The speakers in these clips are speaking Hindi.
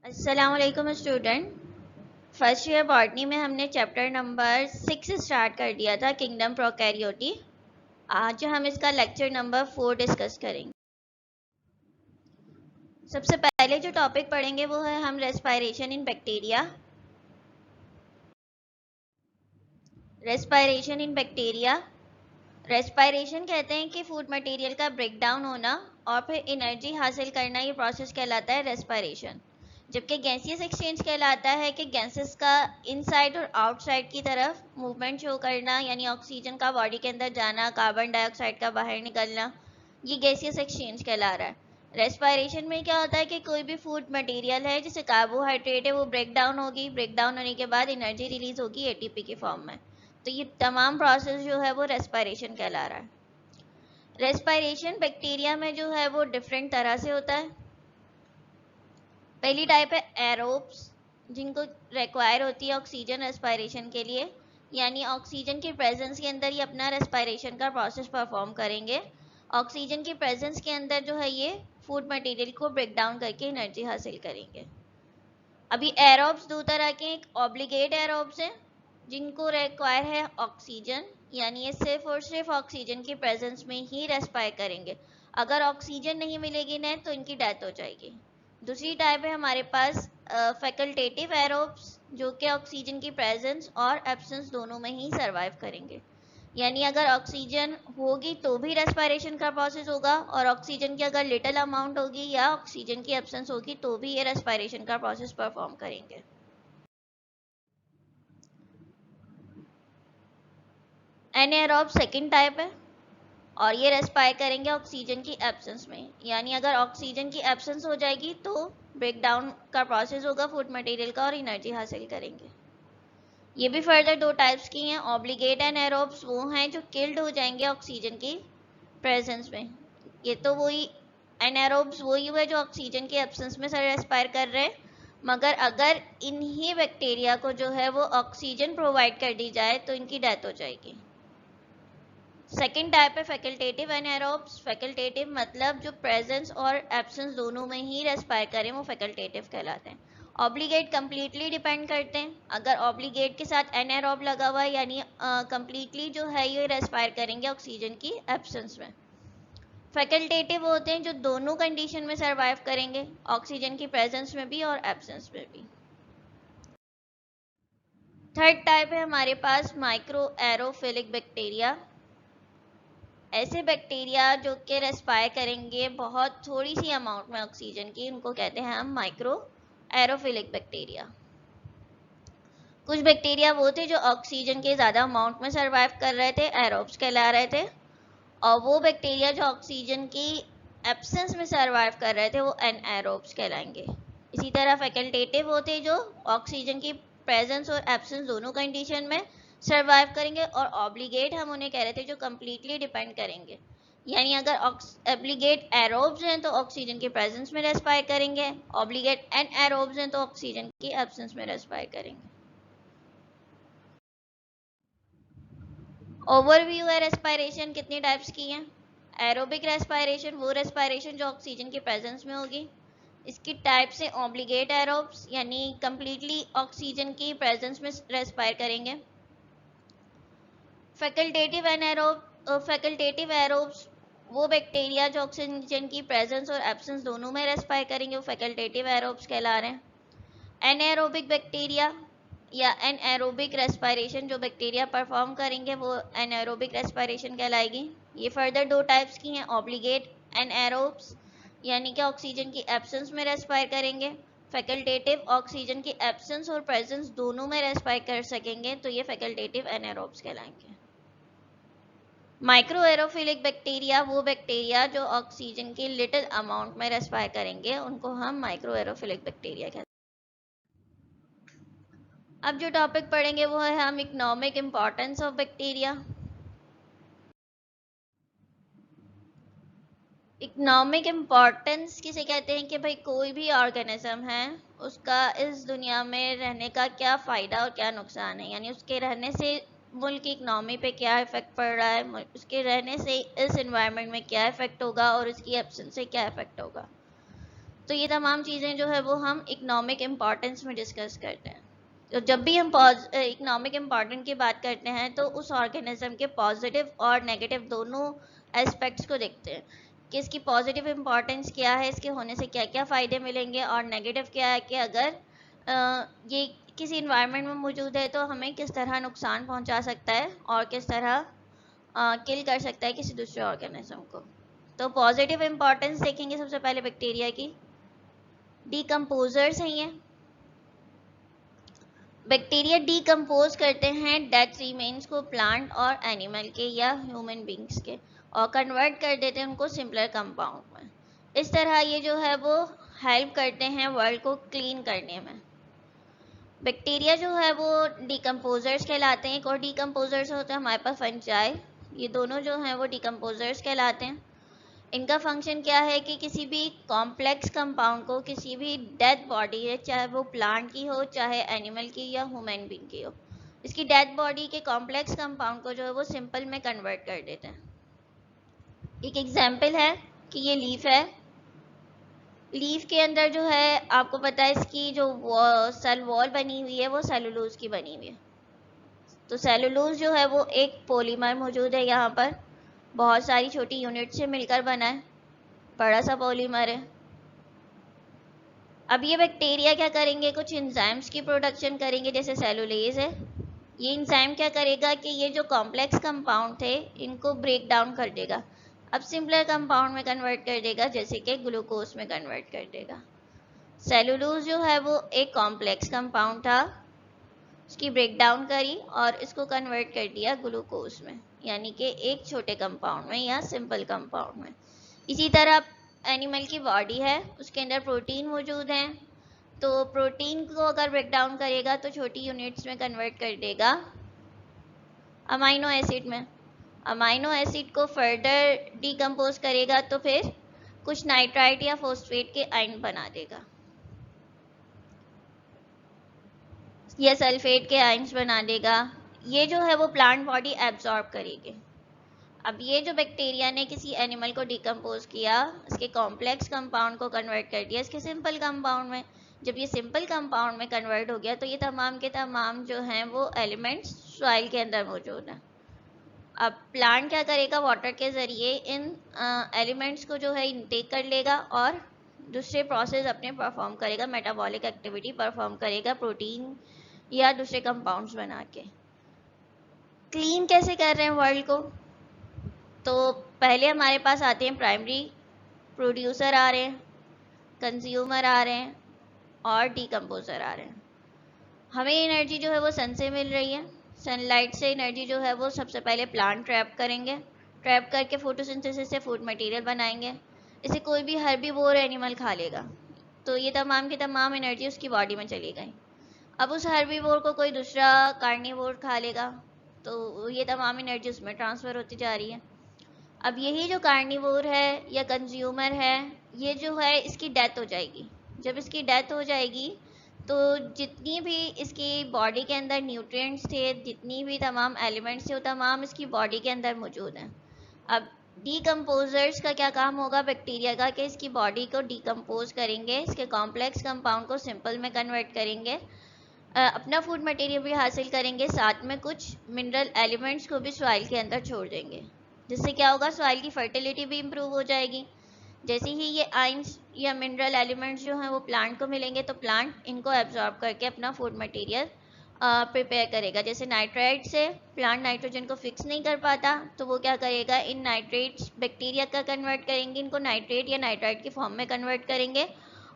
अस्सलामुअलैकुम स्टूडेंट। फर्स्ट ईयर बॉटनी में हमने चैप्टर नंबर 6 स्टार्ट कर दिया था, किंगडम प्रोकैरियोटी। आज हम इसका लेक्चर नंबर 4 डिस्कस करेंगे। सबसे पहले जो टॉपिक पढ़ेंगे वो है हम रेस्पायरेशन इन बैक्टीरिया। रेस्पायरेशन इन बैक्टीरिया, रेस्पायरेशन कहते हैं कि फूड मटेरियल का ब्रेक डाउन होना और फिर एनर्जी हासिल करना, ये प्रोसेस कहलाता है रेस्पायरेशन। जबकि गैसियस एक्सचेंज कहलाता है कि गैसेस का इनसाइड और आउटसाइड की तरफ मूवमेंट शो करना, यानी ऑक्सीजन का बॉडी के अंदर जाना, कार्बन डाइऑक्साइड का बाहर निकलना, ये गैसियस एक्सचेंज कहला रहा है। रेस्पायरेशन में क्या होता है कि कोई भी फूड मटेरियल है जैसे कार्बोहाइड्रेट है, वो ब्रेक डाउन होगी, ब्रेक डाउन होने के बाद एनर्जी रिलीज होगी एटीपी के फॉर्म में। तो ये तमाम प्रोसेस जो है वो रेस्पायरेशन कहला रहा है। रेस्पायरेशन बैक्टीरिया में जो है वो डिफरेंट तरह से होता है। पहली टाइप है एरोब्स, जिनको रिक्वायर होती है ऑक्सीजन रेस्पायरेशन के लिए, यानी ऑक्सीजन की प्रेजेंस के अंदर ये अपना रेस्पायरेशन का प्रोसेस परफॉर्म करेंगे। ऑक्सीजन की प्रेजेंस के अंदर जो है ये फूड मटेरियल को ब्रेक डाउन करके एनर्जी हासिल करेंगे। अभी एरोब्स दो तरह के, एक ऑब्लिगेट एरोब्स हैं जिनको रिक्वायर है ऑक्सीजन, यानी ये सिर्फ और सिर्फ ऑक्सीजन की प्रेजेंस में ही रेस्पायर करेंगे। अगर ऑक्सीजन नहीं मिलेगी ना तो इनकी डेथ हो जाएगी। दूसरी टाइप है हमारे पास फैकल्टेटिव एरोब्स, जो कि ऑक्सीजन की प्रेजेंस और एब्सेंस दोनों में ही सर्वाइव करेंगे। यानी अगर ऑक्सीजन होगी तो भी रेस्पायरेशन का प्रोसेस होगा, और ऑक्सीजन की अगर लिटिल अमाउंट होगी या ऑक्सीजन की एब्सेंस होगी तो भी ये रेस्पायरेशन का प्रोसेस परफॉर्म करेंगे। एनाएरोब सेकेंड टाइप है और ये रेस्पायर करेंगे ऑक्सीजन की एब्सेंस में, यानी अगर ऑक्सीजन की एब्सेंस हो जाएगी तो ब्रेक डाउन का प्रोसेस होगा फूड मटेरियल का और एनर्जी हासिल करेंगे। ये भी फर्दर दो टाइप्स की हैं। ऑब्लिगेट एनाएरोब्स वो हैं जो किल्ड हो जाएंगे ऑक्सीजन की प्रेजेंस में। ये तो वही एनाएरोब्स वही हुए जो ऑक्सीजन की एब्सेंस में रेस्पायर कर रहे हैं, मगर अगर इन्हीं बैक्टीरिया को जो है वो ऑक्सीजन प्रोवाइड कर दी जाए तो इनकी डेथ हो जाएगी। सेकेंड टाइप है फैकल्टेटिव एनाएरोब्स। फैकल्टेटिव मतलब जो प्रेजेंस और एब्सेंस दोनों में ही रेस्पायर करें वो फैकल्टेटिव कहलाते हैं। ऑब्लिगेट कंप्लीटली डिपेंड करते हैं। अगर ऑब्लिगेट के साथ एनाएरोब लगा हुआ है यानी कंप्लीटली जो है ये रेस्पायर करेंगे ऑक्सीजन की एब्सेंस में। फैकल्टेटिव होते हैं जो दोनों कंडीशन में सर्वाइव करेंगे, ऑक्सीजन की प्रेजेंस में भी और एब्सेंस में भी। थर्ड टाइप है हमारे पास माइक्रो एरोफिलिक बैक्टीरिया। ऐसे बैक्टीरिया जो कि रेस्पायर करेंगे बहुत थोड़ी सी अमाउंट में ऑक्सीजन की, उनको कहते हैं हम माइक्रो एरोफिलिक बैक्टीरिया। कुछ बैक्टीरिया वो थे जो ऑक्सीजन के ज़्यादा अमाउंट में सर्वाइव कर रहे थे, एरोब्स कहला रहे थे। और वो बैक्टीरिया जो ऑक्सीजन की एब्सेंस में सर्वाइव कर रहे थे वो एनएरोब्स कहलाएंगे। इसी तरह फैकल्टेटिव होते जो ऑक्सीजन की प्रेजेंस और एब्सेंस दोनों कंडीशन में सर्वाइव करेंगे, और ऑब्लिगेट हम उन्हें कह रहे थे जो कंप्लीटली डिपेंड करेंगे। यानी अगर ऑब्लिगेट एरोब्स हैं तो ऑक्सीजन की प्रेजेंस में रेस्पायर करेंगे, ऑब्लिगेट एनएरोब्स हैं तो ऑक्सीजन की एब्सेंस में रेस्पायर करेंगे। ओवरव्यू है रेस्पायरेशन कितनी टाइप्स की हैं। एरोबिक रेस्पायरेशन वो रेस्पायरेशन जो ऑक्सीजन की प्रेजेंस में होगी। इसकी टाइप से ऑब्लिगेट एरोब्स यानी कंप्लीटली ऑक्सीजन की प्रेजेंस में रेस्पायर करेंगे। फैकल्टेटिव एनारोब फैकल्टेटिव एरोब्स वो बैक्टीरिया जो ऑक्सीजन की प्रेजेंस और एब्सेंस दोनों में रेस्पायर करेंगे, वो फैकल्टेटिव एरोब्स कहला रहे हैं। एनएरोबिक बैक्टीरिया या एनएरोबिक रेस्पायरेशन जो बैक्टीरिया परफॉर्म करेंगे वो एनएरोबिक रेस्पायरेशन कहलाएगी। ये फर्दर दो टाइप्स की हैं। ऑब्लिगेट एनएरोब्स यानी कि ऑक्सीजन की एब्सेंस में रेस्पायर करेंगे। फैकल्टेटिव ऑक्सीजन की एब्सेंस और प्रेजेंस दोनों में रेस्पायर कर सकेंगे, तो ये फैकल्टेटिव एनएरोब्स कहलाएंगे। माइक्रो एरोफिलिक बैक्टीरिया वो बैक्टीरिया जो ऑक्सीजन की लिटिल अमाउंट में रेस्पायर करेंगे, उनको हम माइक्रो एरोफिलिक बैक्टीरिया कहते हैं। अब जो टॉपिक पढ़ेंगे वो है हम economic importance of bacteria. Economic importance किसे कहते हैं कि भाई कोई भी ऑर्गेनिज्म है उसका इस दुनिया में रहने का क्या फ़ायदा और क्या नुकसान है, यानी उसके रहने से मुल्क की इकनॉमी पे क्या इफ़ेक्ट पड़ रहा है, उसके रहने से इस इन्वायरमेंट में क्या इफ़ेक्ट होगा और उसकी एब्सेंस से क्या इफ़ेक्ट होगा। तो ये तमाम चीज़ें जो है वो हम इकोनॉमिक इम्पोर्टेंस में डिस्कस करते हैं। तो जब भी हम इकोनॉमिक इम्पोर्टेंस की बात करते हैं तो उस ऑर्गेनिज्म के पॉजिटिव और नेगेटिव दोनों एस्पेक्ट्स को देखते हैं कि इसकी पॉजिटिव इम्पोर्टेंस क्या है, इसके होने से क्या क्या फ़ायदे मिलेंगे, और नेगेटिव क्या है कि अगर ये किसी इन्वायरमेंट में मौजूद है तो हमें किस तरह नुकसान पहुंचा सकता है और किस तरह किल कर सकता है किसी दूसरे ऑर्गेनिज्म को। तो पॉजिटिव इम्पोर्टेंस देखेंगे सबसे पहले बैक्टीरिया की। डीकम्पोजर्स हैं ये। बैक्टीरिया डीकम्पोज करते हैं डेड रिमेन्स को प्लांट और एनिमल के या ह्यूमन बींग्स के, और कन्वर्ट कर देते हैं उनको सिंपलर कंपाउंड में। इस तरह ये जो है वो हेल्प करते हैं वर्ल्ड को क्लीन करने में। बैक्टीरिया जो है वो डीकम्पोजर्स कहलाते हैं। एक और डीकम्पोजर्स होते हैं हमारे पास फंजाई। ये दोनों जो हैं वो डीकम्पोजर्स कहलाते हैं। इनका फंक्शन क्या है कि किसी भी कॉम्प्लेक्स कंपाउंड को, किसी भी डेड बॉडी है, चाहे वो प्लांट की हो, चाहे एनिमल की या ह्यूमन बीइंग की हो, इसकी डेड बॉडी के कॉम्प्लेक्स कंपाउंड को जो है वो सिंपल में कन्वर्ट कर देते हैं। एक एग्जांपल है कि ये लीफ है। लीफ के अंदर जो है आपको पता है इसकी जो सेल वॉल बनी हुई है वो सेलुलोज की बनी हुई है। तो सेलुलोज जो है वो एक पॉलीमर मौजूद है यहाँ पर, बहुत सारी छोटी यूनिट से मिलकर बना है, बड़ा सा पॉलीमर है। अब ये बैक्टीरिया क्या करेंगे, कुछ एंजाइम्स की प्रोडक्शन करेंगे, जैसे सेलुलेज है। ये एंजाइम क्या करेगा कि ये जो कॉम्प्लेक्स कंपाउंड थे इनको ब्रेक डाउन कर देगा, अब सिंपलर कंपाउंड में कन्वर्ट कर देगा, जैसे कि ग्लूकोज में कन्वर्ट कर देगा। सेलुलोज जो है वो एक कॉम्प्लेक्स कंपाउंड था, उसकी ब्रेक डाउन करी और इसको कन्वर्ट कर दिया ग्लूकोज में, यानी कि एक छोटे कंपाउंड में या सिंपल कंपाउंड में। इसी तरह एनिमल की बॉडी है, उसके अंदर प्रोटीन मौजूद है, तो प्रोटीन को अगर ब्रेक डाउन करेगा तो छोटी यूनिट्स में कन्वर्ट कर देगा अमाइनो एसिड में। अमाइनो एसिड को फर्दर डिकम्पोज करेगा तो फिर कुछ नाइट्राइट या फॉस्फेट के आयन बना देगा या सल्फेट के आयन्स बना देगा। ये जो है वो प्लांट बॉडी एब्जॉर्ब करेगी। अब ये जो बैक्टीरिया ने किसी एनिमल को डिकम्पोज किया, इसके कॉम्प्लेक्स कंपाउंड को कन्वर्ट कर दिया इसके सिंपल कंपाउंड में। जब ये सिंपल कंपाउंड में कन्वर्ट हो गया तो ये तमाम के तमाम जो हैं वो एलिमेंट्स सॉइल के अंदर मौजूद हैं। अब प्लांट क्या करेगा, वाटर के ज़रिए इन एलिमेंट्स को जो है इनटेक कर लेगा और दूसरे प्रोसेस अपने परफॉर्म करेगा, मेटाबॉलिक एक्टिविटी परफॉर्म करेगा प्रोटीन या दूसरे कंपाउंड्स बना के। क्लीन कैसे कर रहे हैं वर्ल्ड को, तो पहले हमारे पास आते हैं प्राइमरी प्रोड्यूसर आ रहे हैं, कंज्यूमर आ रहे हैं और डीकम्पोजर आ रहे हैं। हमें एनर्जी जो है वो सन से मिल रही है। सनलाइट से एनर्जी जो है वो सबसे पहले प्लांट ट्रैप करेंगे, ट्रैप करके फोटोसिंथेसिस से फूड मटेरियल बनाएंगे। इसे कोई भी हर्बीवोर एनिमल खा लेगा, तो ये तमाम की तमाम एनर्जी उसकी बॉडी में चली गई। अब उस हर्बीवोर को कोई दूसरा कार्निवोर खा लेगा, तो ये तमाम एनर्जी उसमें ट्रांसफ़र होती जा रही है। अब यही जो कार्निवोर है या कंज्यूमर है, ये जो है इसकी डेथ हो जाएगी। जब इसकी डेथ हो जाएगी तो जितनी भी इसकी बॉडी के अंदर न्यूट्रिएंट्स थे, जितनी भी तमाम एलिमेंट्स थे, वो तमाम इसकी बॉडी के अंदर मौजूद हैं। अब डीकम्पोजर्स का क्या काम होगा बैक्टीरिया का, कि इसकी बॉडी को डीकम्पोज करेंगे, इसके कॉम्प्लेक्स कंपाउंड को सिंपल में कन्वर्ट करेंगे, अपना फूड मटेरियल भी हासिल करेंगे, साथ में कुछ मिनरल एलिमेंट्स को भी सॉइल के अंदर छोड़ देंगे, जिससे क्या होगा, सॉइल की फर्टिलिटी भी इम्प्रूव हो जाएगी। जैसे ही ये आइंस या मिनरल एलिमेंट्स जो हैं वो प्लांट को मिलेंगे तो प्लांट इनको एब्जॉर्ब करके अपना फूड मटेरियल प्रिपेयर करेगा। जैसे नाइट्रेट से प्लांट नाइट्रोजन को फिक्स नहीं कर पाता, तो वो क्या करेगा, इन नाइट्रेट्स बैक्टीरिया का कन्वर्ट करेंगे, इनको नाइट्रेट या नाइट्राइट की फॉर्म में कन्वर्ट करेंगे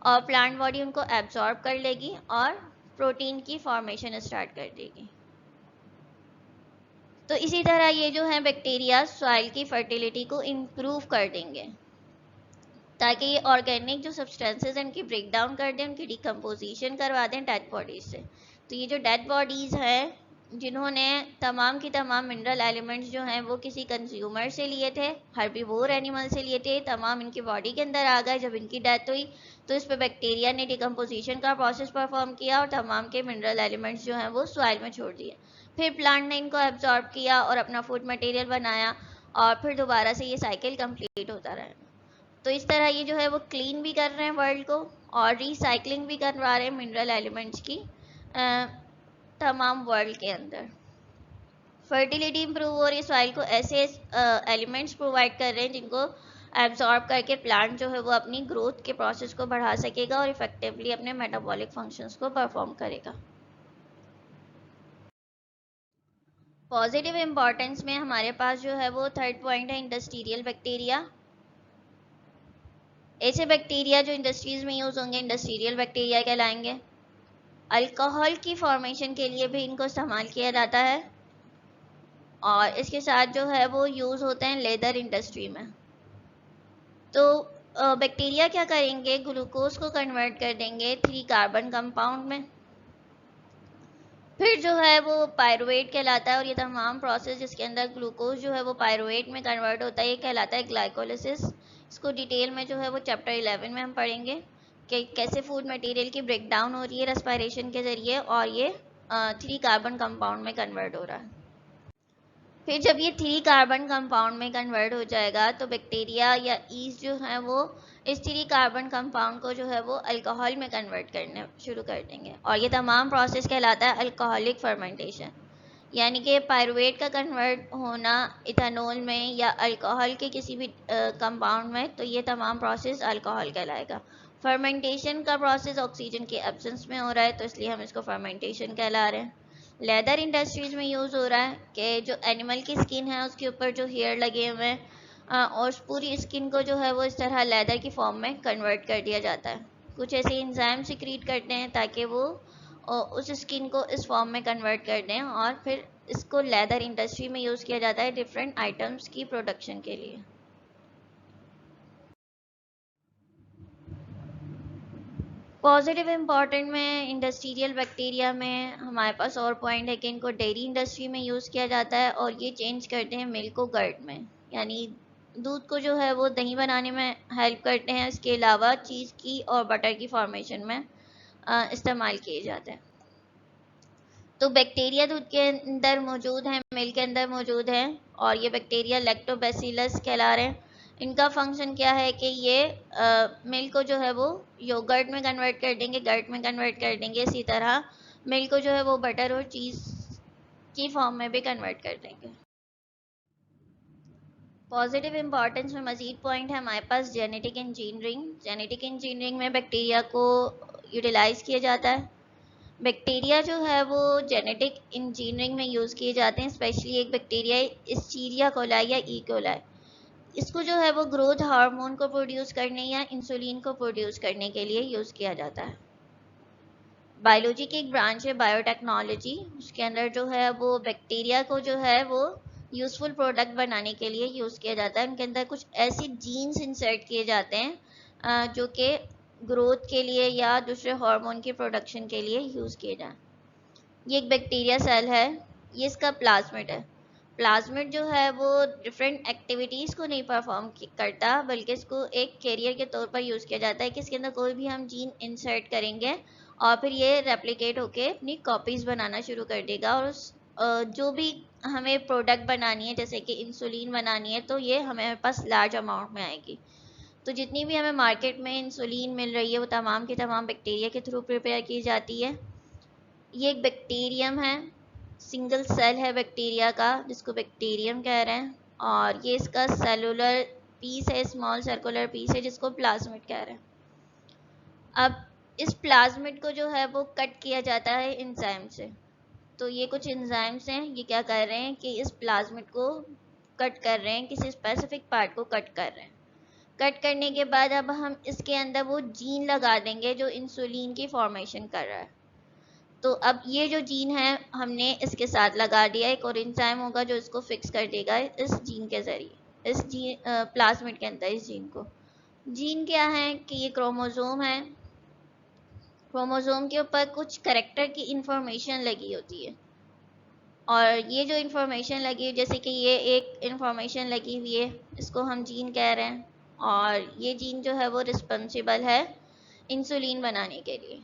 और प्लांट बॉडी उनको एब्जॉर्ब कर लेगी और प्रोटीन की फॉर्मेशन स्टार्ट कर देगी। तो इसी तरह ये जो है बैक्टीरिया सॉइल की फर्टिलिटी को इम्प्रूव कर देंगे, ताकि ये ऑर्गेनिक जो सब्सटेंसेस हैं उनकी ब्रेक डाउन कर दें, उनकी डिकम्पोजिशन करवा दें डेड बॉडीज से। तो ये जो डेड बॉडीज़ हैं, जिन्होंने तमाम की तमाम मिनरल एलिमेंट्स जो हैं वो किसी कंज्यूमर से लिए थे, हर्बीवोर एनिमल से लिए थे, तमाम इनकी बॉडी के अंदर आ गए। जब इनकी डेथ हुई तो इस पर बैक्टीरिया ने डिकम्पोजिशन का प्रोसेस परफॉर्म किया और तमाम के मिनरल एलिमेंट्स जो हैं वो सॉइल में छोड़ दिए। फिर प्लांट ने इनको एब्जॉर्ब किया और अपना फूड मटेरियल बनाया और फिर दोबारा से ये साइकिल कंप्लीट होता रहा। तो इस तरह ये जो है वो क्लीन भी कर रहे हैं वर्ल्ड को और रिसाइकलिंग भी करवा रहे हैं मिनरल एलिमेंट्स की तमाम वर्ल्ड के अंदर। फर्टिलिटी इंप्रूव हो रही है, सॉइल को ऐसे एलिमेंट्स प्रोवाइड कर रहे हैं जिनको एब्जॉर्ब करके प्लांट जो है वो अपनी ग्रोथ के प्रोसेस को बढ़ा सकेगा और इफेक्टिवली अपने मेटाबॉलिक फंक्शंस को परफॉर्म करेगा। पॉजिटिव इंपॉर्टेंस में हमारे पास जो है वो थर्ड पॉइंट है इंडस्ट्रियल बैक्टीरिया। ऐसे बैक्टीरिया जो इंडस्ट्रीज में यूज होंगे इंडस्ट्रियल बैक्टीरिया कहलाएंगे। अल्कोहल की फॉर्मेशन के लिए भी इनको इस्तेमाल किया जाता है और इसके साथ जो है वो यूज होते हैं लेदर इंडस्ट्री में। तो बैक्टीरिया क्या करेंगे, ग्लूकोज को कन्वर्ट कर देंगे 3 कार्बन कंपाउंड में, फिर जो है वो पायरुवेट कहलाता है और ये तमाम प्रोसेस जिसके अंदर ग्लूकोज जो है वो पायरुवेट में कन्वर्ट होता है ये कहलाता है ग्लाइकोलिसिस। इसको डिटेल में जो है वो चैप्टर 11 में हम पढ़ेंगे कि कैसे फूड मटेरियल की ब्रेक डाउन हो रही है रेस्पिरेशन के ज़रिए और ये 3 कार्बन कंपाउंड में कन्वर्ट हो रहा है। फिर जब ये 3 कार्बन कंपाउंड में कन्वर्ट हो जाएगा तो बैक्टीरिया या ईस्ट जो है वो इस 3 कार्बन कंपाउंड को जो है वो अल्कोहल में कन्वर्ट करने शुरू कर देंगे और ये तमाम प्रोसेस कहलाता है अल्कोहलिक फर्मेंटेशन। यानी कि पायरुवेट का कन्वर्ट होना इथेनॉल में या अल्कोहल के किसी भी कंपाउंड में, तो ये तमाम प्रोसेस अल्कोहल कहलाएगा। फर्मेंटेशन का प्रोसेस ऑक्सीजन के एब्सेंस में हो रहा है तो इसलिए हम इसको फर्मेंटेशन कहला रहे हैं। लेदर इंडस्ट्रीज में यूज़ हो रहा है कि जो एनिमल की स्किन है उसके ऊपर जो हेयर लगे हुए हैं और पूरी स्किन को जो है वो इस तरह लेदर की फॉर्म में कन्वर्ट कर दिया जाता है। कुछ ऐसे इंजाइम सिक्रीट करते हैं ताकि वो उस स्किन को इस फॉर्म में कन्वर्ट कर दें और फिर इसको लेदर इंडस्ट्री में यूज़ किया जाता है डिफरेंट आइटम्स की प्रोडक्शन के लिए। पॉजिटिव इम्पॉर्टेंट में इंडस्ट्रियल बैक्टीरिया में हमारे पास और पॉइंट है कि इनको डेयरी इंडस्ट्री में यूज़ किया जाता है और ये चेंज करते हैं मिल्क को कर्ड में, यानी दूध को जो है वो दही बनाने में हेल्प करते हैं। इसके अलावा चीज़ की और बटर की फॉर्मेशन में इस्तेमाल किए जाते हैं। तो बैक्टीरिया दूध के अंदर मौजूद हैं, मिल्क के अंदर मौजूद हैं और ये बैक्टीरिया लैक्टोबैसिलस कहला रहे हैं। इनका फंक्शन क्या है कि ये मिल्क को जो है वो योगर्ट में कन्वर्ट कर देंगे, गर्ट में कन्वर्ट कर देंगे। इसी तरह मिल्क को जो है वो बटर और चीज़ की फॉर्म में भी कन्वर्ट कर देंगे। पॉजिटिव इंपॉर्टेंस में मज़ीद पॉइंट है हमारे पास जेनेटिक इंजीनियरिंग। जेनेटिक इंजीनियरिंग में बैक्टीरिया को यूटिलाइज़ किया जाता है। बैक्टीरिया जो है वो जेनेटिक इंजीनियरिंग में यूज़ किए जाते हैं। स्पेशली एक बैक्टीरिया इस्चीरिया कोलाई या ई कोलाई, इसको जो है वो ग्रोथ हार्मोन को प्रोड्यूस करने या इंसुलिन को प्रोड्यूस करने के लिए यूज़ किया जाता है। बायोलॉजी की एक ब्रांच है बायोटेक्नोलॉजी, उसके अंदर जो है वो बैक्टीरिया को जो है वो यूज़फुल प्रोडक्ट बनाने के लिए यूज़ किया जाता है। उनके अंदर कुछ ऐसे जीन्स इंसर्ट किए जाते हैं जो कि ग्रोथ के लिए या दूसरे हार्मोन की प्रोडक्शन के लिए यूज़ किए जाएं। ये एक बैक्टीरिया सेल है, ये इसका प्लाज्मिड है। प्लाज्मिड जो है वो डिफरेंट एक्टिविटीज़ को नहीं परफॉर्म करता बल्कि इसको एक कैरियर के तौर पर यूज़ किया जाता है कि इसके अंदर कोई भी हम जीन इंसर्ट करेंगे और फिर ये रेप्लिकेट होके अपनी कॉपीज़ बनाना शुरू कर देगा और उस जो भी हमें प्रोडक्ट बनानी है जैसे कि इंसुलिन बनानी है तो ये हमें पास लार्ज अमाउंट में आएगी। तो जितनी भी हमें मार्केट में इंसुलिन मिल रही है वो तमाम की तमाम बैक्टीरिया के थ्रू प्रिपेयर की जाती है। ये एक बैक्टीरियम है, सिंगल सेल है बैक्टीरिया का जिसको बैक्टीरियम कह रहे हैं और ये इसका सेलुलर पीस है, स्मॉल सर्कुलर पीस है जिसको प्लाज्मिड कह रहे हैं। अब इस प्लाज्मिड को जो है वो कट किया जाता है एंजाइम से। तो ये कुछ एंजाइम्स हैं, ये क्या कर रहे हैं कि इस प्लाज्मिड को कट कर रहे हैं, किसी स्पेसिफिक पार्ट को कट कर रहे हैं। कट करने के बाद अब हम इसके अंदर वो जीन लगा देंगे जो इंसुलिन की फॉर्मेशन कर रहा है। तो अब ये जो जीन है हमने इसके साथ लगा दिया, एक और एंजाइम होगा जो इसको फिक्स कर देगा इस जीन के ज़रिए, इस जीन प्लाज्मिड के अंदर इस जीन को। जीन क्या है कि ये क्रोमोसोम है, क्रोमोसोम के ऊपर कुछ करेक्टर की इंफॉर्मेशन लगी होती है और ये जो इंफॉर्मेशन लगी है जैसे कि ये एक इंफॉर्मेशन लगी हुई है इसको हम जीन कह रहे हैं और ये जीन जो है वो रिस्पॉन्सिबल है इंसुलिन बनाने के लिए।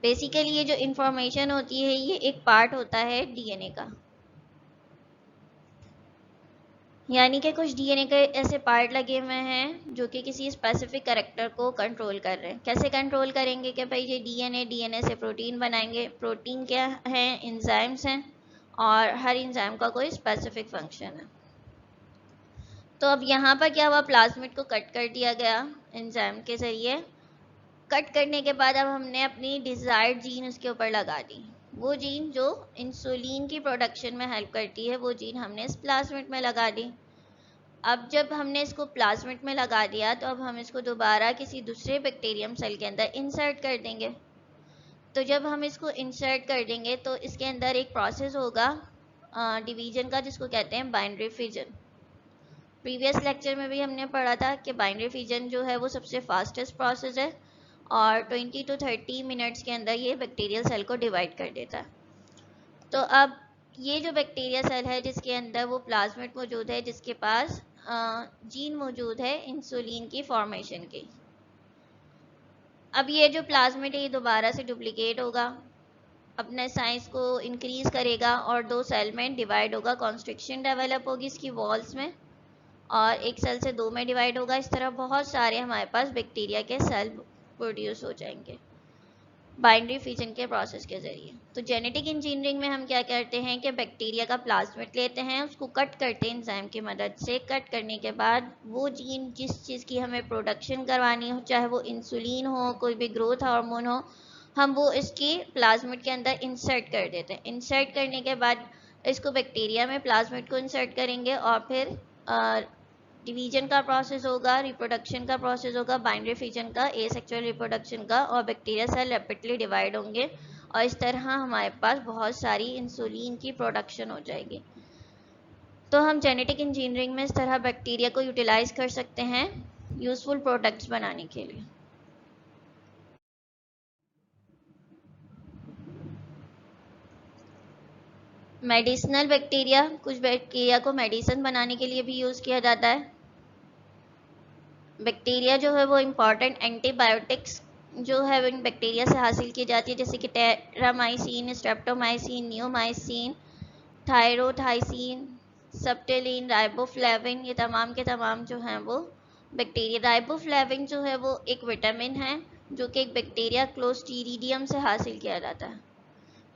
बेसिकली ये जो इंफॉर्मेशन होती है ये एक पार्ट होता है डीएनए का। यानी कि कुछ डीएनए के ऐसे पार्ट लगे हुए हैं जो कि किसी स्पेसिफिक कैरेक्टर को कंट्रोल कर रहे हैं। कैसे कंट्रोल करेंगे कि भाई ये डीएनए से प्रोटीन बनाएंगे। प्रोटीन क्या है? एंजाइम्स हैं, और हर एंजाइम का कोई स्पेसिफिक फंक्शन है। तो अब यहाँ पर क्या हुआ, प्लाज्मिड को कट कर दिया गया एंजाइम के ज़रिए। कट करने के बाद अब हमने अपनी डिज़ायर्ड जीन उसके ऊपर लगा दी। वो जीन जो इंसुलिन की प्रोडक्शन में हेल्प करती है, वो जीन हमने इस प्लाज्मिड में लगा दी। अब जब हमने इसको प्लाज्मिड में लगा दिया तो अब हम इसको दोबारा किसी दूसरे बैक्टीरियम सेल के अंदर इंसर्ट कर देंगे। तो जब हम इसको इंसर्ट कर देंगे तो इसके अंदर एक प्रोसेस होगा डिवीजन का, जिसको कहते हैं बाइनरी फिजन। प्रीवियस लेक्चर में भी हमने पढ़ा था कि बाइनरी फिजन जो है वो सबसे फास्टेस्ट प्रोसेस है, और 20 to 30 मिनट्स के अंदर ये बैक्टीरियल सेल को डिवाइड कर देता है। तो अब ये जो बैक्टीरिया सेल है जिसके अंदर वो प्लाज्मिड मौजूद है, जिसके पास जीन मौजूद है इंसुलिन की फॉर्मेशन की। अब ये जो प्लाज्मिड है ये दोबारा से डुप्लीकेट होगा, अपने साइज को इंक्रीज करेगा और दो सेल में डिवाइड होगा। कॉन्स्ट्रिक्शन डेवलप होगी इसकी वॉल्स में, और एक सेल से दो में डिवाइड होगा। इस तरह बहुत सारे हमारे पास बैक्टीरिया के सेल प्रोड्यूस हो जाएंगे बाइनरी फिजन के प्रोसेस के ज़रिए। तो जेनेटिक इंजीनियरिंग में हम क्या करते हैं कि बैक्टीरिया का प्लाज्मिड लेते हैं, उसको कट करते हैं एंजाइम की मदद से। कट करने के बाद वो जीन जिस चीज़ की हमें प्रोडक्शन करवानी हो, चाहे वो इंसुलिन हो, कोई भी ग्रोथ हार्मोन हो, हम वो इसकी प्लाज्मिड के अंदर इंसर्ट कर देते हैं। इंसर्ट करने के बाद इसको बैक्टीरिया में प्लाज्मिड को इंसर्ट करेंगे, और फिर डिवीजन का प्रोसेस होगा, रिप्रोडक्शन का प्रोसेस होगा, बाइनरी फिजन का, एसेक्सुअल रिप्रोडक्शन का, और बैक्टीरिया सेल रैपिडली डिवाइड होंगे, और इस तरह हमारे पास बहुत सारी इंसुलिन की प्रोडक्शन हो जाएगी। तो हम जेनेटिक इंजीनियरिंग में इस तरह बैक्टीरिया को यूटिलाइज कर सकते हैं यूजफुल प्रोडक्ट्स बनाने के लिए। मेडिसिनल बैक्टीरिया, कुछ बैक्टीरिया को मेडिसिन बनाने के लिए भी यूज़ किया जाता है। बैक्टीरिया जो है वो इम्पॉर्टेंट एंटीबायोटिक्स जो है इन बैक्टीरिया से हासिल की जाती है, जैसे कि टेरामाइसिन, स्ट्रेप्टोमाइसिन, नियोमाइसिन, थायरोथाइसिन, सब्टिलिन, राइबोफ्लेविन, ये तमाम के तमाम जो हैं वो बैक्टीरिया। राइबोफ्लेविन जो है वो एक विटामिन है जो कि एक बैक्टीरिया क्लोस्ट्रीडियम से हासिल किया जाता है।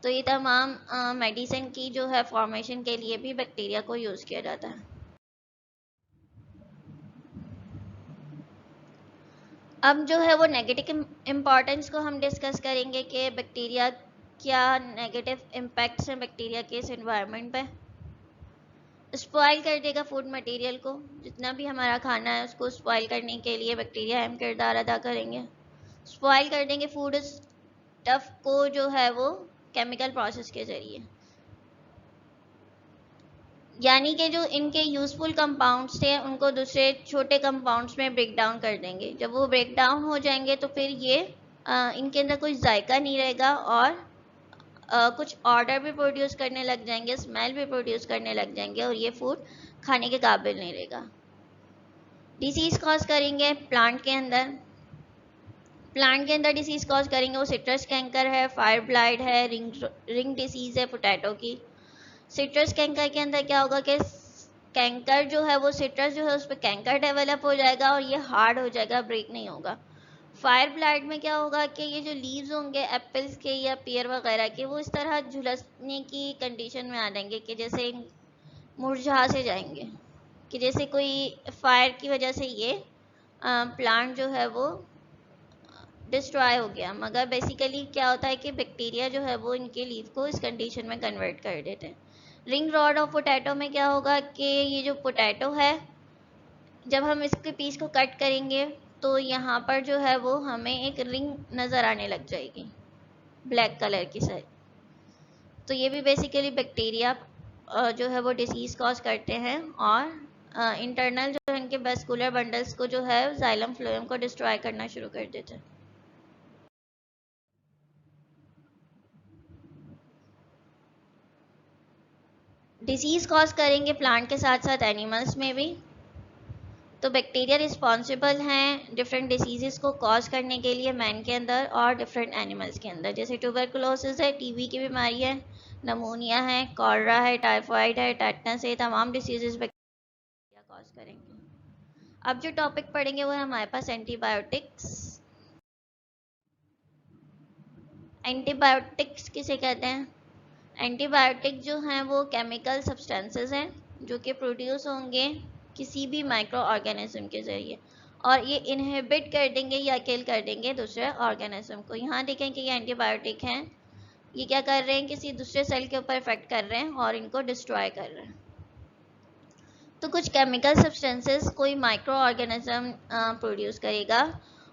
तो ये तमाम मेडिसिन की जो है फॉर्मेशन के लिए भी बैक्टीरिया को यूज़ किया जाता है। अब जो है वो नेगेटिव इम्पॉर्टेंस को हम डिस्कस करेंगे कि बैक्टीरिया क्या नेगेटिव इम्पैक्ट्स हैं बैक्टीरिया के इस एनवायरनमेंट पे। स्पॉइल कर देगा फूड मटेरियल को, जितना भी हमारा खाना है उसको स्पॉइल करने के लिए बैक्टीरिया अहम किरदार अदा करेंगे। स्पॉइल कर देंगे फूड स्टफ को जो है वो केमिकल प्रोसेस के ज़रिए, यानी कि जो इनके यूज़फुल कंपाउंड्स थे उनको दूसरे छोटे कंपाउंड्स में ब्रेक डाउन कर देंगे। जब वो ब्रेक डाउन हो जाएंगे तो फिर ये इनके अंदर कोई जायका नहीं रहेगा, और कुछ ऑर्डर भी प्रोड्यूस करने लग जाएंगे, स्मेल भी प्रोड्यूस करने लग जाएंगे, और ये फूड खाने के काबिल नहीं रहेगा। डिसीज़ कॉज करेंगे प्लांट के अंदर। प्लांट के अंदर डिसीज़ कॉज करेंगे वो सिट्रस कैंकर है, फायर ब्लाइट है, रिंग डिसीज़ है पोटैटो की। सिट्रस कैंकर के अंदर क्या होगा कि कैंकर जो है वो सिट्रस जो है उस पर कैंकर डेवलप हो जाएगा और ये हार्ड हो जाएगा, ब्रेक नहीं होगा। फायर ब्लाइट में क्या होगा कि ये जो लीव्स होंगे एप्पल्स के या पेयर वगैरह के, वो इस तरह झुलसने की कंडीशन में आ जाएंगे कि जैसे मुरझा से जाएंगे, कि जैसे कोई फायर की वजह से ये प्लांट जो है वो डिस्ट्रॉय हो गया। मगर बेसिकली क्या होता है कि बैक्टीरिया जो है वो इनके लीव को इस कंडीशन में कन्वर्ट कर देते हैं। रिंग रॉड ऑफ पोटैटो में क्या होगा कि ये जो पोटैटो है, जब हम इसके पीस को कट करेंगे तो यहाँ पर जो है वो हमें एक रिंग नज़र आने लग जाएगी ब्लैक कलर की साइड। तो ये भी बेसिकली बैक्टीरिया जो है वो डिसीज़ कॉज करते हैं, और इंटरनल जो है इनके वेस्कुलर बंडल्स को जो है जाइलम फ्लोएम को डिस्ट्रॉय करना शुरू कर देते हैं। डिसीज़ कॉज करेंगे प्लांट के साथ साथ एनिमल्स में भी। तो बैक्टीरिया रिस्पॉन्सिबल हैं डिफरेंट डिसीज़ को कॉज करने के लिए मैन के अंदर और डिफरेंट एनिमल्स के अंदर, जैसे ट्यूबरकुलोसिस है, टीबी की बीमारी है, नमूनिया है, कॉलरा है, टाइफाइड है, टेटनस है, तमाम डिसीज़ करेंगे। अब जो टॉपिक पढ़ेंगे वो है हमारे पास एंटीबायोटिक्स। एंटीबायोटिक्स किसे कहते हैं? एंटीबायोटिक जो हैं वो केमिकल सब्सटेंसेस हैं जो कि प्रोड्यूस होंगे किसी भी माइक्रो ऑर्गेनिज्म के ज़रिए, और ये इनहिबिट कर देंगे या किल कर देंगे दूसरे ऑर्गेनिज्म को। यहाँ देखें कि ये एंटीबायोटिक हैं, ये क्या कर रहे हैं, किसी दूसरे सेल के ऊपर इफेक्ट कर रहे हैं और इनको डिस्ट्रॉय कर रहे हैं। तो कुछ केमिकल सब्सटेंसेस कोई माइक्रो ऑर्गेनिज्म प्रोड्यूस करेगा,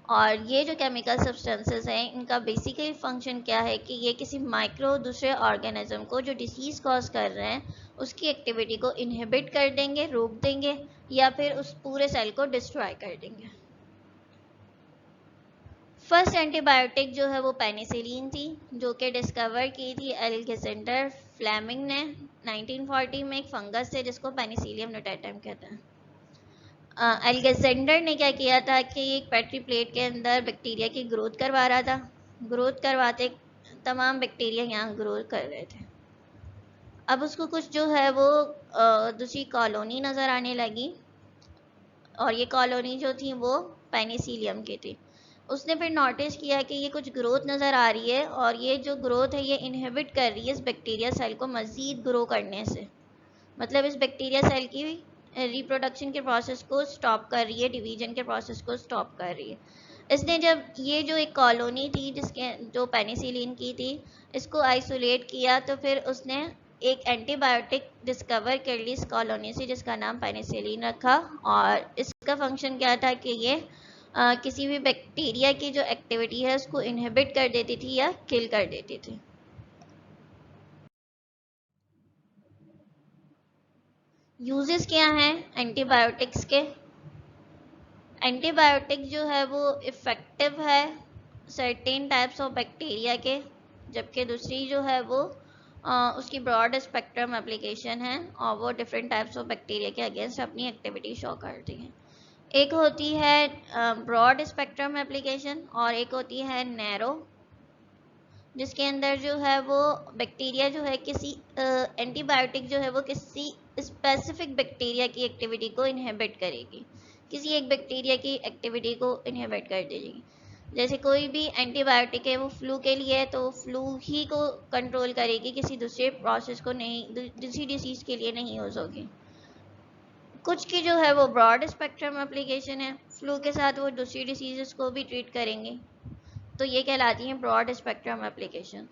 और ये जो केमिकल सब्सटेंसेस हैं इनका बेसिकली फंक्शन क्या है कि ये किसी माइक्रो दूसरे ऑर्गेनिज्म को जो डिसीज़ कॉज कर रहे हैं उसकी एक्टिविटी को इनहिबिट कर देंगे, रोक देंगे, या फिर उस पूरे सेल को डिस्ट्रॉय कर देंगे। फर्स्ट एंटीबायोटिक जो है वो पेनिसिलिन थी, जो कि डिस्कवर की थी अलेक्जेंडर फ्लेमिंग ने 1940 में, एक फंगस से जिसको पेनिसिलियम नोटाटम कहते हैं। अलेक्जेंडर ने क्या किया था कि एक पेट्री प्लेट के अंदर बैक्टीरिया की ग्रोथ करवा रहा था। ग्रोथ करवाते तमाम बैक्टीरिया यहाँ ग्रोथ कर रहे थे। अब उसको कुछ जो है वो दूसरी कॉलोनी नज़र आने लगी, और ये कॉलोनी जो थी वो पेनिसिलियम की थी। उसने फिर नोटिस किया कि ये कुछ ग्रोथ नज़र आ रही है, और ये जो ग्रोथ है ये इनहिबिट कर रही है इस बैक्टीरिया सेल को मज़ीद ग्रो करने से। मतलब इस बैक्टीरिया सेल की रिप्रोडक्शन के प्रोसेस को स्टॉप कर रही है, डिवीजन के प्रोसेस को स्टॉप कर रही है। इसने जब ये जो एक कॉलोनी थी जिसके जो पेनिसिलिन की थी इसको आइसोलेट किया, तो फिर उसने एक एंटीबायोटिक डिस्कवर कर ली इस कॉलोनी से जिसका नाम पेनिसिलिन रखा, और इसका फंक्शन क्या था कि ये किसी भी बैक्टीरिया की जो एक्टिविटी है उसको इनहिबिट कर देती थी या किल कर देती थी। यूजेस क्या हैं एंटीबायोटिक्स के? एंटीबायोटिक जो है वो इफ़ेक्टिव है सर्टेन टाइप्स ऑफ बैक्टीरिया के, जबकि दूसरी जो है वो उसकी ब्रॉड स्पेक्ट्रम एप्लीकेशन है, और वो डिफरेंट टाइप्स ऑफ बैक्टीरिया के अगेंस्ट अपनी एक्टिविटी शो करती हैं। एक होती है ब्रॉड स्पेक्ट्रम एप्लीकेशन और एक होती है नैरो, जिसके अंदर जो है वो बैक्टीरिया जो है किसी एंटीबायोटिक जो है वो किसी स्पेसिफिक बैक्टीरिया की एक्टिविटी को इनहिबिट करेगी, किसी एक बैक्टीरिया की एक्टिविटी को इनहिबिट कर देगी। जैसे कोई भी एंटीबायोटिक है वो फ्लू के लिए है तो फ्लू ही को कंट्रोल करेगी, किसी दूसरे प्रोसेस को नहीं, दूसरी डिसीज़ के लिए नहीं यूज़ होगी। कुछ की जो है वो ब्रॉड स्पेक्ट्रम एप्लीकेशन है, फ्लू के साथ वो दूसरी डिसीज़ को भी ट्रीट करेंगे, तो ये कहलाती हैं ब्रॉड स्पेक्ट्रम एप्लीकेशन।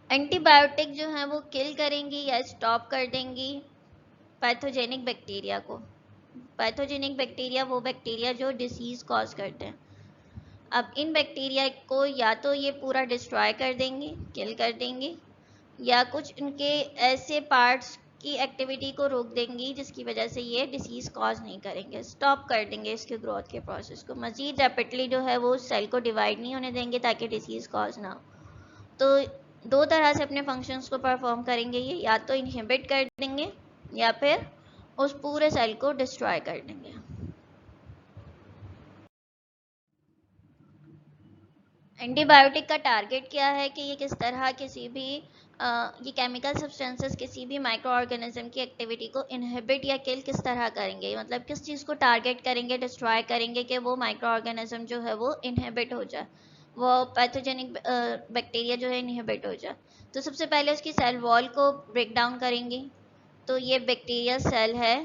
एंटीबायोटिक जो है वो किल करेंगी या स्टॉप कर देंगी पैथोजेनिक बैक्टीरिया को। पैथोजेनिक बैक्टीरिया वो बैक्टीरिया जो डिसीज़ कॉज करते हैं। अब इन बैक्टीरिया को या तो ये पूरा डिस्ट्रॉय कर देंगे, किल कर देंगे, या कुछ इनके ऐसे पार्ट्स की एक्टिविटी को रोक देंगी जिसकी वजह से ये डिसीज़ कॉज नहीं करेंगे, स्टॉप कर देंगे इसके ग्रोथ के प्रोसेस को, मज़ीद रैपिडली जो है वो सेल को डिवाइड नहीं होने देंगे ताकि डिसीज़ कॉज ना हो। तो दो तरह से अपने फंक्शंस को परफॉर्म करेंगे ये, या तो इनहिबिट कर देंगे या फिर उस पूरे सेल को डिस्ट्रॉय कर देंगे। एंटीबायोटिक का टारगेट क्या है कि ये किस तरह किसी भी ये केमिकल सब्सटेंसेस किसी भी माइक्रो ऑर्गेनिज्म की एक्टिविटी को इनहिबिट या किल किस तरह करेंगे, मतलब किस चीज़ को टारगेट करेंगे, डिस्ट्रॉय करेंगे कि वो माइक्रो ऑर्गेनिज्म जो है वो इनहिबिट हो जाए, वो पैथोजेनिक बैक्टीरिया जो है इनहिबिट हो जाए। तो सबसे पहले उसकी सेल वॉल को ब्रेक डाउन करेंगे। तो ये बैक्टीरिया सेल है,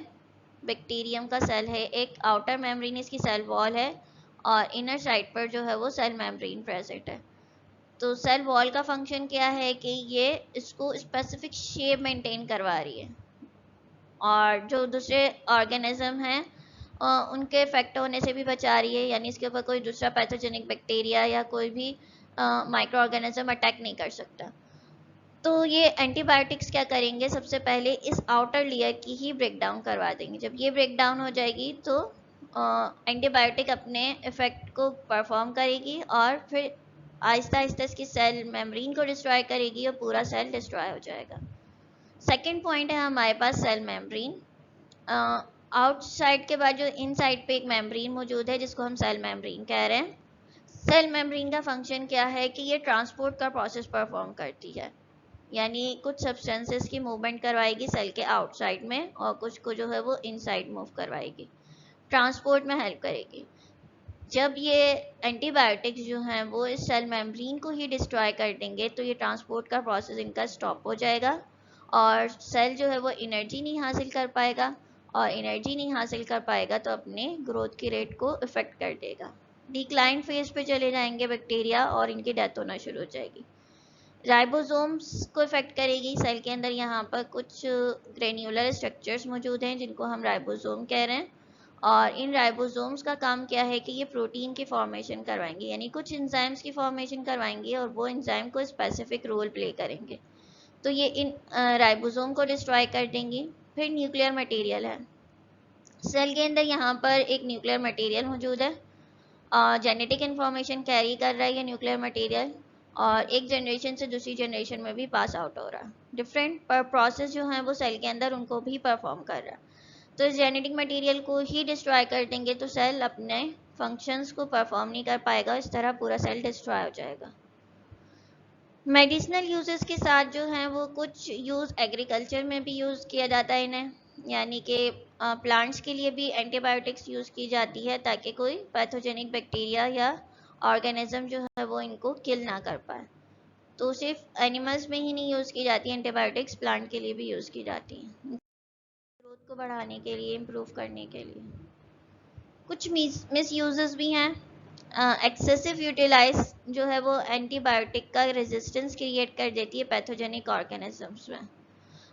बैक्टीरियम का सेल है, एक आउटर मेम्ब्रेन इसकी सेल वॉल है, और इनर साइड पर जो है वो सेल मेम्ब्रेन प्रेजेंट है। तो सेल वॉल का फंक्शन क्या है कि ये इसको स्पेसिफिक शेप मेंटेन करवा रही है, और जो दूसरे ऑर्गेनिज्म हैं उनके इफेक्ट होने से भी बचा रही है, यानी इसके ऊपर कोई दूसरा पैथोजेनिक बैक्टीरिया या कोई भी माइक्रो ऑर्गेनिज्म अटैक नहीं कर सकता। तो ये एंटीबायोटिक्स क्या करेंगे, सबसे पहले इस आउटर लेयर की ही ब्रेक डाउन करवा देंगे। जब ये ब्रेक डाउन हो जाएगी तो एंटीबायोटिक अपने इफेक्ट को परफॉर्म करेगी और फिर आहिस्ता आहिस्ता इसकी सेल मेम्ब्रेन को डिस्ट्रॉय करेगी और पूरा सेल डिस्ट्रॉय हो जाएगा। सेकेंड पॉइंट है हमारे पास सेल मेम्ब्रेन। आउटसाइड के बाद जो इनसाइड पे एक मेम्ब्रेन मौजूद है जिसको हम सेल मेम्ब्रेन कह रहे हैं। सेल मेम्ब्रेन का फंक्शन क्या है कि ये ट्रांसपोर्ट का प्रोसेस परफॉर्म करती है। यानी कुछ सब्सटेंसेस की मूवमेंट करवाएगी सेल के आउटसाइड में और कुछ को जो है वो इनसाइड मूव करवाएगी, ट्रांसपोर्ट में हेल्प करेगी। जब ये एंटीबायोटिक्स जो हैं वो इस सेल मेम्ब्रेन को ही डिस्ट्रॉय कर देंगे तो ये ट्रांसपोर्ट का प्रोसेस इनका स्टॉप हो जाएगा और सेल जो है वो एनर्जी नहीं हासिल कर पाएगा, और एनर्जी नहीं हासिल कर पाएगा तो अपने ग्रोथ की रेट को इफेक्ट कर देगा। डिक्लाइन फेज पे चले जाएंगे बैक्टीरिया और इनकी डेथ होना शुरू हो जाएगी। राइबोसोम्स को इफेक्ट करेगी। सेल के अंदर यहाँ पर कुछ ग्रेन्युलर स्ट्रक्चर्स मौजूद हैं जिनको हम राइबोसोम कह रहे हैं, और इन राइबोसोम्स का काम क्या है कि ये प्रोटीन की फॉर्मेशन करवाएंगे, यानी कुछ एंजाइम्स की फॉर्मेशन करवाएंगे और वो एंजाइम को स्पेसिफिक रोल प्ले करेंगे। तो ये इन राइबोसोम को डिस्ट्रॉय कर देंगी। फिर न्यूक्लियर मटेरियल है। सेल के अंदर यहाँ पर एक न्यूक्लियर मटेरियल मौजूद है, जेनेटिक इन्फॉर्मेशन कैरी कर रहा है ये न्यूक्लियर मटेरियल, और एक जनरेशन से दूसरी जनरेशन में भी पास आउट हो रहा है। डिफरेंट प्रोसेस जो है वो सेल के अंदर उनको भी परफॉर्म कर रहा है। तो इस जेनेटिक मटेरियल को ही डिस्ट्रॉय कर देंगे तो सेल अपने फंक्शंस को परफॉर्म नहीं कर पाएगा, इस तरह पूरा सेल डिस्ट्रॉय हो जाएगा। मेडिसिनल यूजेस के साथ जो है वो कुछ यूज़ एग्रीकल्चर में भी यूज़ किया जाता है इन्हें, यानी कि प्लांट्स के लिए भी एंटीबायोटिक्स यूज़ की जाती है ताकि कोई पैथोजेनिक बैक्टीरिया या ऑर्गेनिज्म जो है वो इनको किल ना कर पाए। तो सिर्फ एनिमल्स में ही नहीं यूज़ की जाती है एंटीबायोटिक्स, प्लांट के लिए भी यूज़ की जाती हैं, ग्रोथ को बढ़ाने के लिए, इम्प्रूव करने के लिए। कुछ मिस यूजेस भी हैं। एक्सेसिव यूटिलाइज जो है वो एंटीबायोटिक का रेजिस्टेंस क्रिएट कर देती है पैथोजेनिक ऑर्गेनिजम्स में।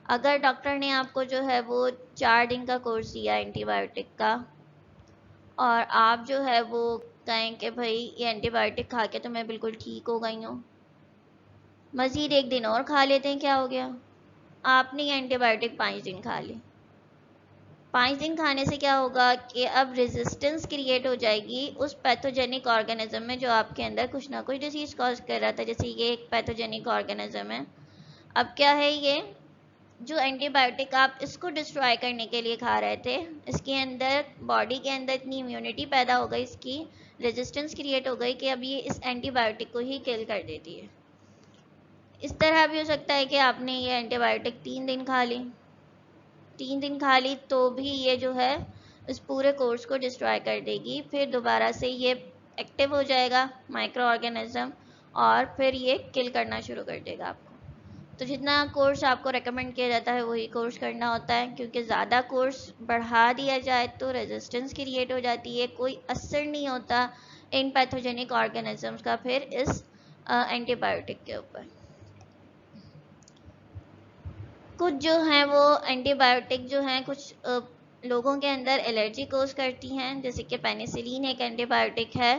अगर डॉक्टर ने आपको जो है वो 4 दिन का कोर्स दिया एंटीबायोटिक का और आप जो है वो कहें कि भाई ये एंटीबायोटिक खा के तो मैं बिल्कुल ठीक हो गई हूँ, मज़ीद 1 दिन और खा लेते हैं, क्या हो गया? आपने ये एंटीबायोटिक 5 दिन खा ली। 5 दिन खाने से क्या होगा कि अब रेजिस्टेंस क्रिएट हो जाएगी उस पैथोजेनिक ऑर्गेनिज्म में जो आपके अंदर कुछ ना कुछ डिसीज कॉज कर रहा था। जैसे ये एक पैथोजेनिक ऑर्गेनिज्म है, अब क्या है ये जो एंटीबायोटिक आप इसको डिस्ट्रॉय करने के लिए खा रहे थे, इसके अंदर बॉडी के अंदर इतनी इम्यूनिटी पैदा हो गई, इसकी रेजिस्टेंस क्रिएट हो गई कि अब ये इस एंटीबायोटिक को ही किल कर देती है। इस तरह भी हो सकता है कि आपने ये एंटीबायोटिक 3 दिन खा ली, 3 दिन खा ली तो भी ये जो है इस पूरे कोर्स को डिस्ट्रॉय कर देगी, फिर दोबारा से ये एक्टिव हो जाएगा माइक्रो ऑर्गेनिज्म और फिर ये किल करना शुरू कर देगा आपको। तो जितना कोर्स आपको रेकमेंड किया जाता है वही कोर्स करना होता है, क्योंकि ज़्यादा कोर्स बढ़ा दिया जाए तो रेजिस्टेंस क्रिएट हो जाती है, कोई असर नहीं होता इन पैथोजेनिक ऑर्गेनिजम्स का फिर इस एंटीबायोटिक के ऊपर। कुछ जो हैं वो एंटीबायोटिक जो हैं कुछ लोगों के अंदर एलर्जी कॉज करती हैं, जैसे कि पेनिसिलिन एक एंटीबायोटिक है,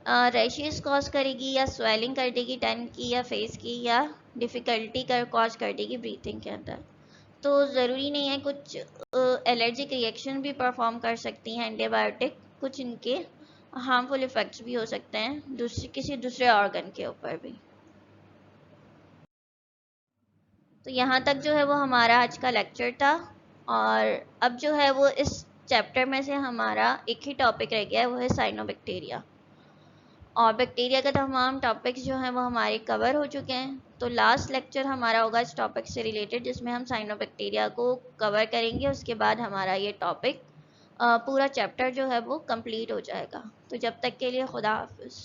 रैशेस कॉज करेगी या स्वेलिंग कर देगी टन की या फेस की, या डिफ़िकल्टी कॉज कर देगी ब्रीथिंग के अंदर। तो ज़रूरी नहीं है, कुछ एलर्जिक रिएक्शन भी परफॉर्म कर सकती हैं एंटीबायोटिक, कुछ इनके हार्मफुल इफ़ेक्ट्स भी हो सकते हैं किसी दूसरे ऑर्गन के ऊपर भी। तो यहाँ तक जो है वो हमारा आज का लेक्चर था, और अब जो है वो इस चैप्टर में से हमारा एक ही टॉपिक रह गया है, वो है साइनोबैक्टीरिया। और बैक्टीरिया का तमाम टॉपिक्स जो हैं वो हमारे कवर हो चुके हैं। तो लास्ट लेक्चर हमारा होगा इस टॉपिक से रिलेटेड, जिसमें हम साइनोबैक्टीरिया को कवर करेंगे। उसके बाद हमारा ये टॉपिक पूरा चैप्टर जो है वो कंप्लीट हो जाएगा। तो जब तक के लिए खुदा हाफिज़।